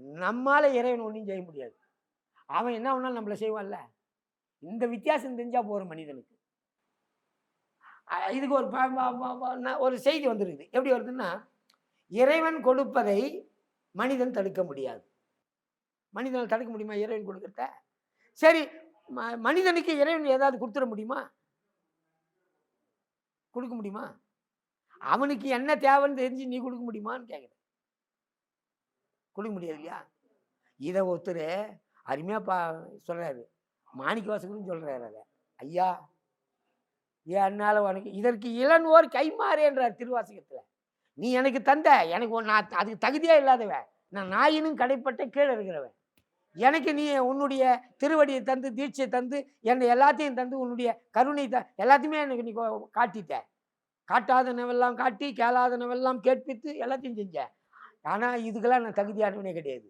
நம்மால இறைவன் ஒண்ணும் செய்ய முடியாது. அவன் என்ன வேணாலும் நம்மள செய்வான்ல. இந்த வித்தியாசம் தெரிஞ்சா போதும் மனிதனுக்கு. இதுக்கு ஒரு ஒரு செய்தி வந்திருக்குது. எப்படி வருதுன்னா, இறைவன் கொடுப்பதை மனிதன் தடுக்க முடியாது. மனிதனால் தடுக்க முடியுமா இறைவன் கொடுக்கிறத? சரி, மனிதனுக்கு இறைவன் ஏதாவது குடுத்துற முடியுமா? குடுக்க முடியுமா? அவனுக்கு என்ன தேவைன்னு தெரிஞ்சு நீ குடுக்க முடியுமான்னு கேட்கிறேன். குடுக்க முடியாது இல்லையா? இத ஒருத்தரு அருமையா சொல்றாரு. மாணிக்கவாசகரும் சொல்றாரு அத. ஐயா, என்னால உனக்கு இதற்கு இளனோர் கைம்மாறு என்றார் திருவாசகத்துல. நீ எனக்கு தந்த, எனக்கு நான் அதுக்கு தகுதியே இல்லாதவன். நான் நாயினும் கடைப்பட்ட கீழ இருக்கிறவன். எனக்கு நீ உன்னுடைய திருவடியை தந்து, தீட்சை தந்து, என்னை எல்லாத்தையும் தந்து, உன்னுடைய கருணை எல்லாத்தையுமே எனக்கு நீ காட்டிட்ட. காட்டாதனவெல்லாம் காட்டி, கேளாதனவெல்லாம் கேட்பித்து எல்லாத்தையும் செஞ்ச. ஆனா இதுக்கெல்லாம் நான் தகுதியானவனே கிடையாது.